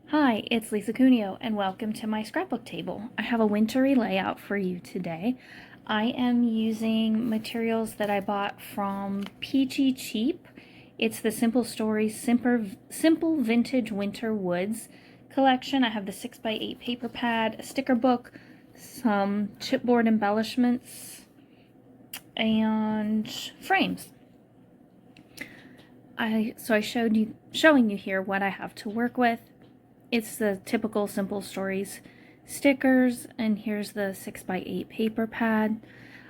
Hi, it's Lisa Cuneo, and welcome to my scrapbook table. I have a wintry layout for you today. I am using materials that I bought from Peachy Cheap. It's the Simple Stories Simple Vintage Winter Woods collection. I have the 6x8 paper pad, a sticker book, some chipboard embellishments, and frames. So I showing you here what I have to work with. It's the typical Simple Stories stickers, and here's the 6x8 paper pad.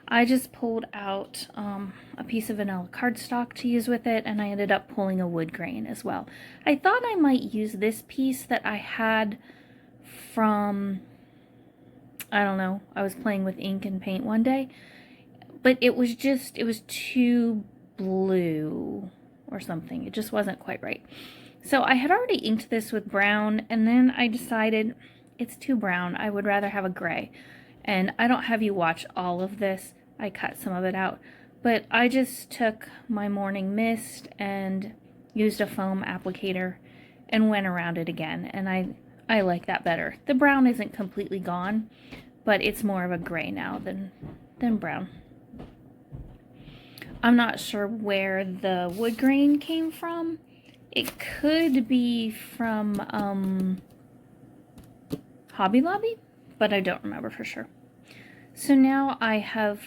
I just pulled out a piece of vanilla cardstock to use with it, and I ended up pulling a wood grain as well. I thought I might use this piece that I had from, I don't know, I was playing with ink and paint one day, but it was too blue or something. It just wasn't quite right. So I had already inked this with brown, and then I decided it's too brown. I would rather have a gray. And I don't have you watch all of this. I cut some of it out. But I just took my morning mist and used a foam applicator and went around it again. And I like that better. The brown isn't completely gone, but it's more of a gray now than brown. I'm not sure where the wood grain came from. It could be from Hobby Lobby, but I don't remember for sure. So now I have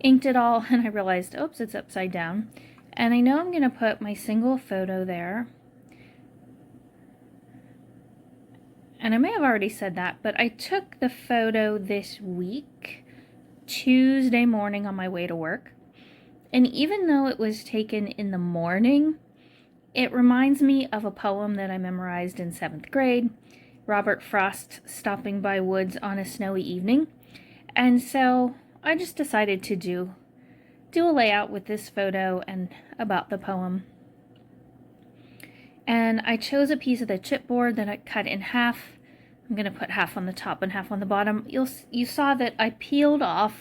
inked it all, and I realized, oops, it's upside down. And I know I'm going to put my single photo there. And I may have already said that, but I took the photo this week, Tuesday morning on my way to work. And even though it was taken in the morning, it reminds me of a poem that I memorized in 7th grade, Robert Frost stopping by woods on a snowy evening. And so I just decided to do a layout with this photo and about the poem. And I chose a piece of the chipboard that I cut in half. I'm going to put half on the top and half on the bottom. You saw that I peeled off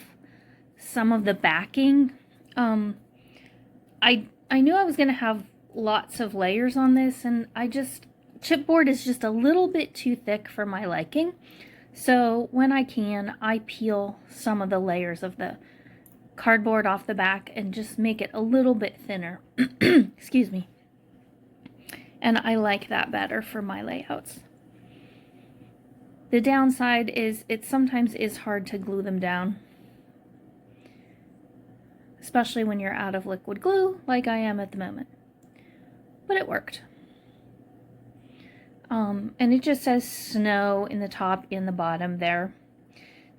some of the backing. I knew I was going to have lots of layers on this, and chipboard is just a little bit too thick for my liking. So when I can, I peel some of the layers of the cardboard off the back and just make it a little bit thinner. Excuse me. And I like that better for my layouts. The downside is it sometimes is hard to glue them down, especially when you're out of liquid glue like I am at the moment. But it worked. And it just says snow in the top and the bottom there.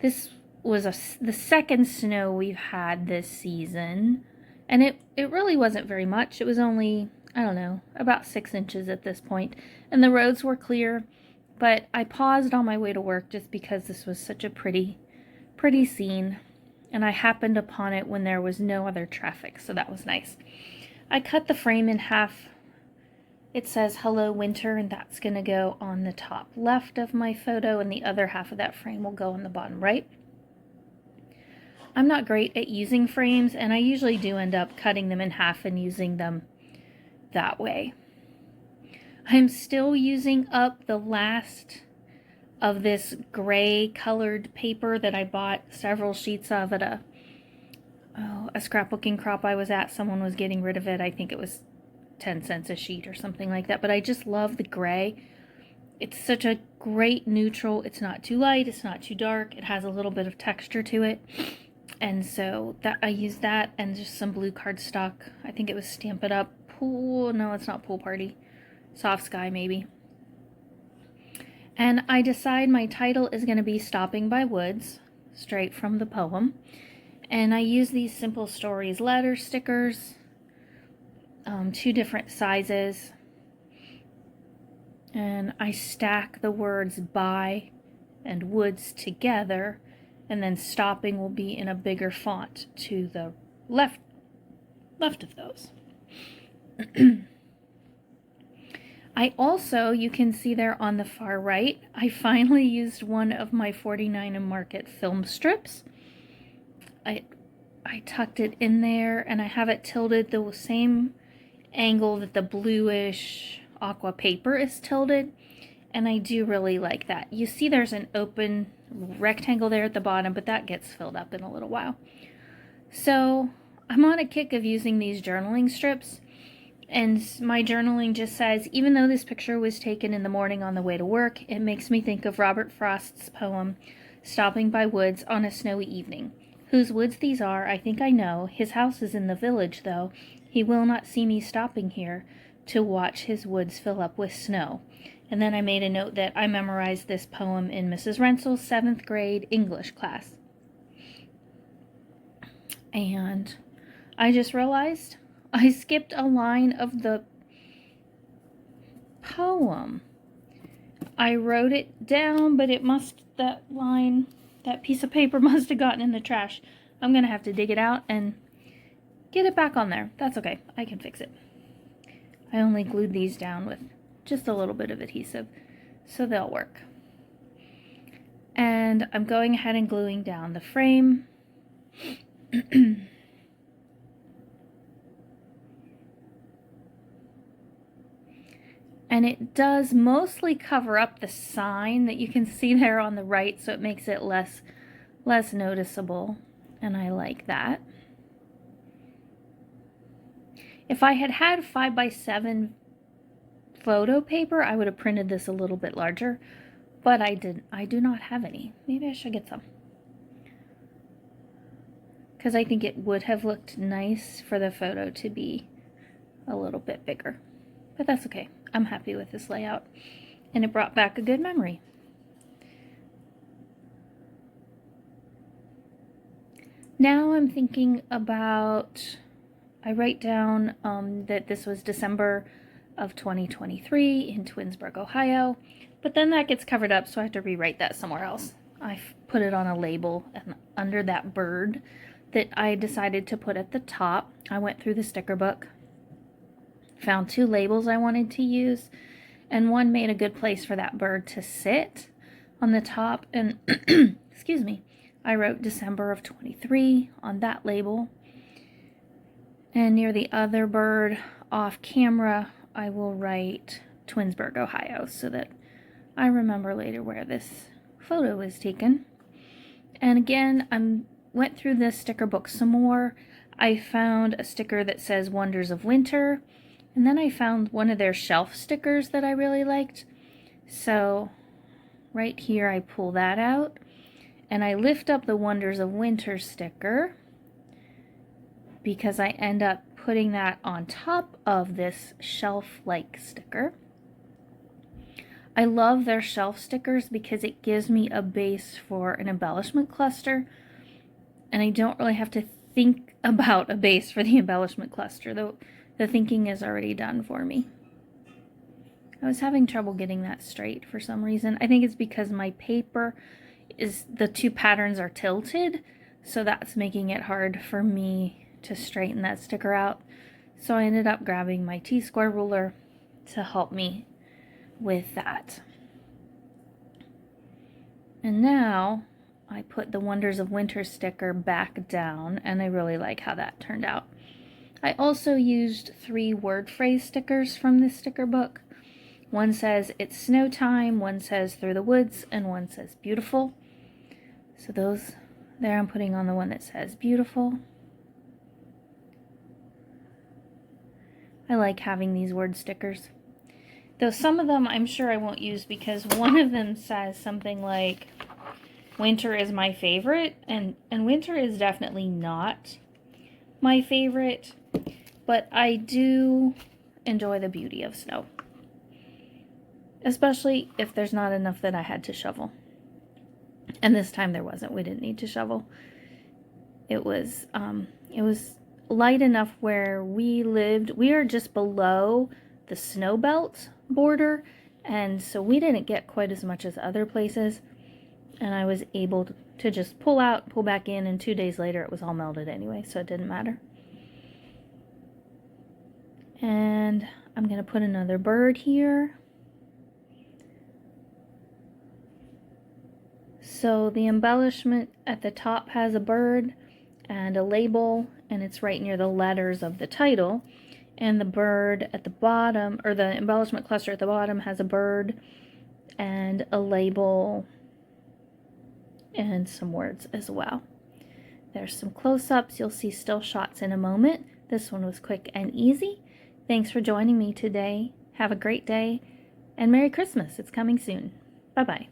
This was the second snow we've had this season, and it really wasn't very much. It was only, I don't know, about 6 inches at this point, and the roads were clear, but I paused on my way to work just because this was such a pretty scene, and I happened upon it when there was no other traffic, so that was nice. I cut the frame in half. It says Hello Winter, and that's going to go on the top left of my photo, and the other half of that frame will go on the bottom right. I'm not great at using frames, and I usually do end up cutting them in half and using them that way. I'm still using up the last of this gray colored paper that I bought several sheets of at a scrapbooking crop I was at. Someone was getting rid of it. I think it was 10 cents a sheet or something like that, but I just love the gray. It's such a great neutral. It's not too light, it's not too dark, it has a little bit of texture to it, and so that I used that and just some blue cardstock. I think it was Stamp It Up Pool, no, it's not Pool Party, Soft Sky maybe. And I decide my title is going to be Stopping by Woods, straight from the poem, and I use these Simple Stories letter stickers, 2 different sizes, and I stack the words by and woods together, and then stopping will be in a bigger font to the left of those. I also, you can see there on the far right, I finally used one of my 49 and Market film strips. I tucked it in there, and I have it tilted the same angle that the bluish aqua paper is tilted, and I do really like that. You see there's an open rectangle there at the bottom, but that gets filled up in a little while. So I'm on a kick of using these journaling strips, and my journaling just says, even though this picture was taken in the morning on the way to work, it makes me think of Robert Frost's poem, Stopping by Woods on a Snowy Evening. Whose woods these are, I think I know. His house is in the village, though. He will not see me stopping here to watch his woods fill up with snow. And then I made a note that I memorized this poem in Mrs. Rensel's 7th grade English class. And I just realized I skipped a line of the poem. I wrote it down, but that piece of paper must have gotten in the trash. I'm going to have to dig it out and get it back on there. That's okay. I can fix it. I only glued these down with just a little bit of adhesive, so they'll work. And I'm going ahead and gluing down the frame. And it does mostly cover up the sign that you can see there on the right, so it makes it less noticeable, and I like that. If I had had 5x7 photo paper, I would have printed this a little bit larger, but I do not have any. Maybe I should get some, because I think it would have looked nice for the photo to be a little bit bigger, but that's okay. I'm happy with this layout, and it brought back a good memory. Now I'm thinking about, I write down that this was December of 2023 in Twinsburg, Ohio, but then that gets covered up, so I have to rewrite that somewhere else. I put it on a label, and under that bird that I decided to put at the top, I went through the sticker book, found 2 labels I wanted to use, and one made a good place for that bird to sit on the top, and excuse me, I wrote December of 23 on that label, and near the other bird off camera I will write Twinsburg, Ohio, so that I remember later where this photo was taken. And again, I went through this sticker book some more. I found a sticker that says Wonders of Winter, and then I found one of their shelf stickers that I really liked. So right here I pull that out, and I lift up the Wonders of Winter sticker because I end up putting that on top of this shelf-like sticker. I love their shelf stickers because it gives me a base for an embellishment cluster, and I don't really have to think about a base for the embellishment cluster, though the thinking is already done for me. I was having trouble getting that straight for some reason. I think it's because my paper the 2 patterns are tilted, so that's making it hard for me to straighten that sticker out. So I ended up grabbing my T-square ruler to help me with that. And now I put the Wonders of Winter sticker back down, and I really like how that turned out. I also used 3 word phrase stickers from this sticker book. One says it's snow time, one says through the woods, and one says beautiful. So those there, I'm putting on the one that says beautiful. I like having these word stickers. Though some of them I'm sure I won't use, because one of them says something like winter is my favorite, and winter is definitely not my favorite, but I do enjoy the beauty of snow, especially if there's not enough that I had to shovel. And this time there wasn't. We didn't need to shovel. It was light enough where we lived. We are just below the snow belt border, and so we didn't get quite as much as other places, and I was able to just pull out, pull back in, and 2 days later it was all melted anyway, so it didn't matter. And I'm going to put another bird here. So the embellishment at the top has a bird and a label, and it's right near the letters of the title. And the bird at the bottom, or the embellishment cluster at the bottom, has a bird and a label and some words as well. There's some close-ups. You'll see still shots in a moment. This one was quick and easy. Thanks for joining me today. Have a great day, and Merry Christmas. It's coming soon. Bye-bye.